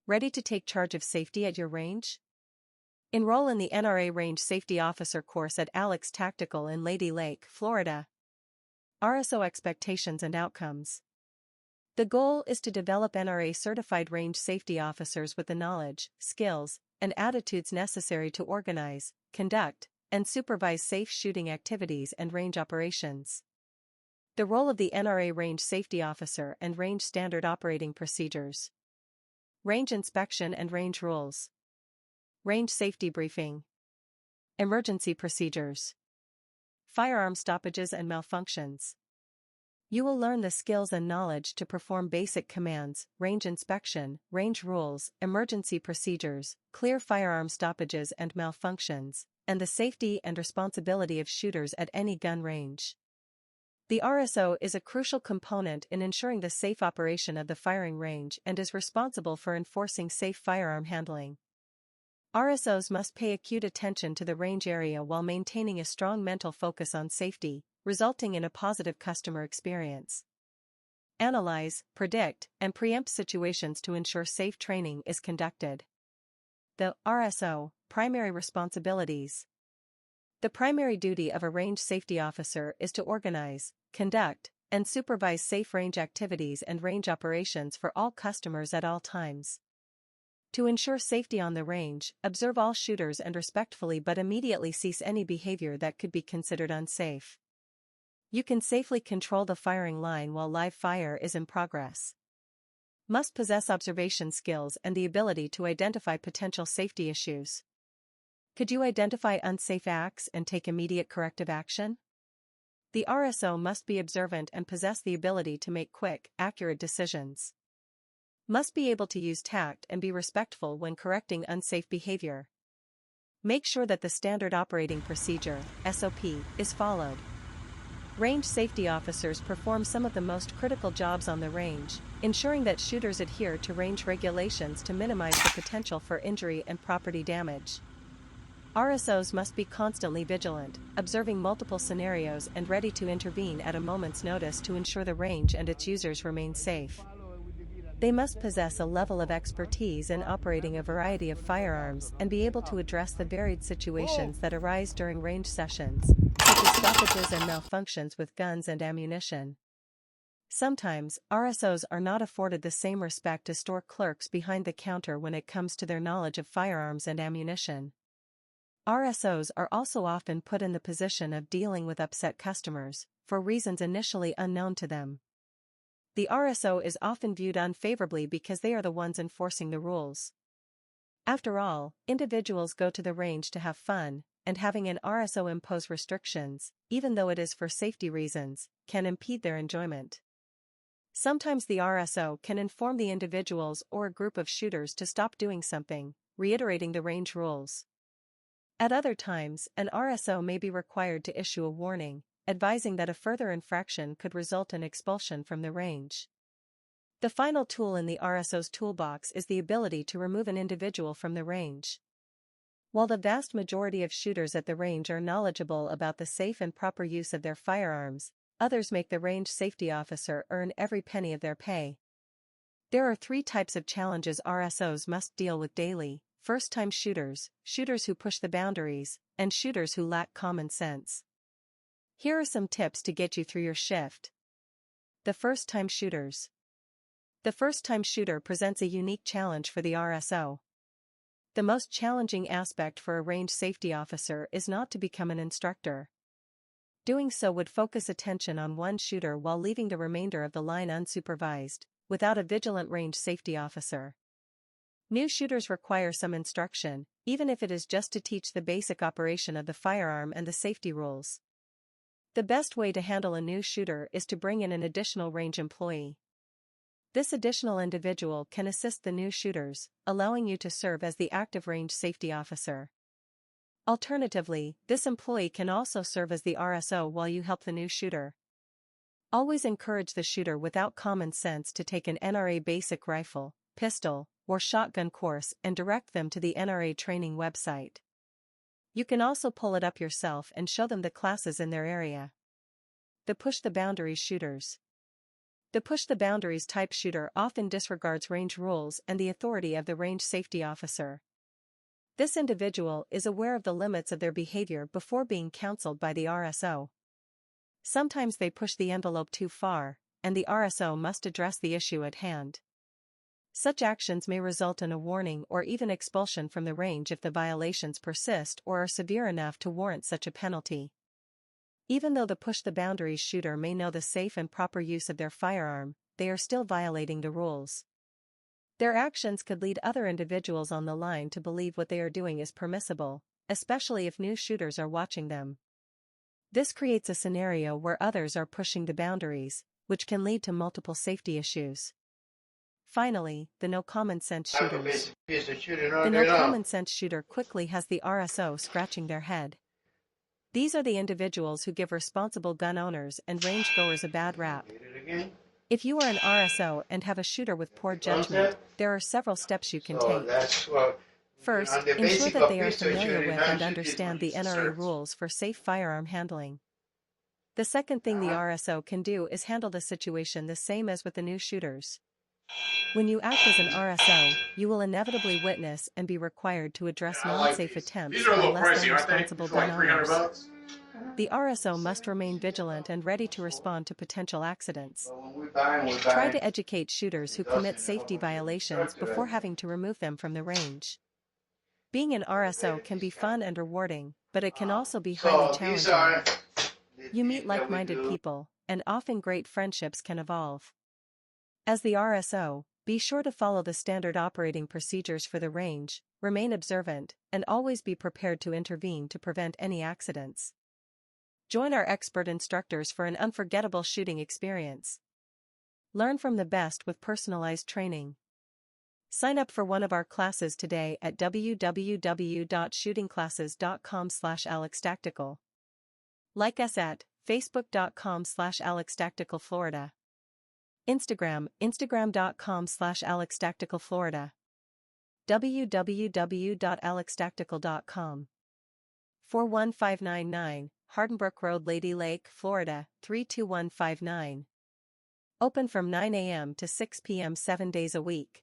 Ready to take charge of safety at your range? Enroll in the NRA Range Safety Officer course at Alex Tactical in Lady Lake, Florida. RSO Expectations and Outcomes. The goal is to develop NRA-certified range safety officers with the knowledge, skills, and attitudes necessary to organize, conduct, and supervise safe shooting activities and range operations. The role of the NRA Range Safety Officer and Range Standard Operating Procedures. Range Inspection and Range Rules. Range Safety Briefing. Emergency Procedures. Firearm Stoppages and Malfunctions. You will learn the skills and knowledge to perform basic commands, range inspection, range rules, emergency procedures, clear firearm stoppages and malfunctions, and the safety and responsibility of shooters at any gun range. The RSO is a crucial component in ensuring the safe operation of the firing range and is responsible for enforcing safe firearm handling. RSOs must pay acute attention to the range area while maintaining a strong mental focus on safety, resulting in a positive customer experience. Analyze, predict, and preempt situations to ensure safe training is conducted. The RSO Primary Responsibilities. The primary duty of a range safety officer is to organize, conduct, and supervise safe range activities and range operations for all customers at all times. To ensure safety on the range, observe all shooters and respectfully but immediately cease any behavior that could be considered unsafe. You can safely control the firing line while live fire is in progress. Must possess observation skills and the ability to identify potential safety issues. Could you identify unsafe acts and take immediate corrective action? The RSO must be observant and possess the ability to make quick, accurate decisions. Must be able to use tact and be respectful when correcting unsafe behavior. Make sure that the Standard Operating Procedure, SOP, is followed. Range safety officers perform some of the most critical jobs on the range, ensuring that shooters adhere to range regulations to minimize the potential for injury and property damage. RSOs must be constantly vigilant, observing multiple scenarios and ready to intervene at a moment's notice to ensure the range and its users remain safe. They must possess a level of expertise in operating a variety of firearms and be able to address the varied situations that arise during range sessions, such as stoppages and malfunctions with guns and ammunition. Sometimes, RSOs are not afforded the same respect as store clerks behind the counter when it comes to their knowledge of firearms and ammunition. RSOs are also often put in the position of dealing with upset customers, for reasons initially unknown to them. The RSO is often viewed unfavorably because they are the ones enforcing the rules. After all, individuals go to the range to have fun, and having an RSO impose restrictions, even though it is for safety reasons, can impede their enjoyment. Sometimes the RSO can inform the individuals or a group of shooters to stop doing something, reiterating the range rules. At other times, an RSO may be required to issue a warning, advising that a further infraction could result in expulsion from the range. The final tool in the RSO's toolbox is the ability to remove an individual from the range. While the vast majority of shooters at the range are knowledgeable about the safe and proper use of their firearms, others make the range safety officer earn every penny of their pay. There are 3 types of challenges RSOs must deal with daily: first-time shooters, shooters who push the boundaries, and shooters who lack common sense. Here are some tips to get you through your shift. The first-time shooters. The first-time shooter presents a unique challenge for the RSO. The most challenging aspect for a range safety officer is not to become an instructor. Doing so would focus attention on one shooter while leaving the remainder of the line unsupervised, without a vigilant range safety officer. New shooters require some instruction, even if it is just to teach the basic operation of the firearm and the safety rules. The best way to handle a new shooter is to bring in an additional range employee. This additional individual can assist the new shooters, allowing you to serve as the active range safety officer. Alternatively, this employee can also serve as the RSO while you help the new shooter. Always encourage the shooter without common sense to take an NRA basic rifle, pistol, or shotgun course and direct them to the NRA training website. You can also pull it up yourself and show them the classes in their area. The push the boundaries shooters. The push-the-boundaries type shooter often disregards range rules and the authority of the range safety officer. This individual is aware of the limits of their behavior before being counseled by the RSO. Sometimes they push the envelope too far, and the RSO must address the issue at hand. Such actions may result in a warning or even expulsion from the range if the violations persist or are severe enough to warrant such a penalty. Even though the push-the-boundaries shooter may know the safe and proper use of their firearm, they are still violating the rules. Their actions could lead other individuals on the line to believe what they are doing is permissible, especially if new shooters are watching them. This creates a scenario where others are pushing the boundaries, which can lead to multiple safety issues. Finally, the no-common-sense shooters. The no-common-sense shooter quickly has the RSO scratching their head. These are the individuals who give responsible gun owners and rangegoers a bad rap. If you are an RSO and have a shooter with poor judgment, there are several steps you can take. First, ensure that they are familiar with and understand the NRA rules for safe firearm handling. The second thing the RSO can do is handle the situation the same as with the new shooters. When you act as an RSO, you will inevitably witness and be required to address non-safe attempts by less than responsible gun owners. The RSO must remain vigilant and ready to respond to potential accidents. Try to educate shooters who commit safety violations before having to remove them from the range. Being an RSO can be fun and rewarding, but it can also be highly challenging. You meet like-minded people, and often great friendships can evolve. As the RSO, be sure to follow the standard operating procedures for the range, remain observant, and always be prepared to intervene to prevent any accidents. Join our expert instructors for an unforgettable shooting experience. Learn from the best with personalized training. Sign up for one of our classes today at www.shootingclasses.com/AlexTactical. Like us at facebook.com/AlexTacticalFlorida. Instagram.com/AlexTacticalFlorida. www.alextactical.com. 41599, Hardenbrook Road, Lady Lake, Florida, 32159. Open from 9 a.m. to 6 p.m. 7 days a week.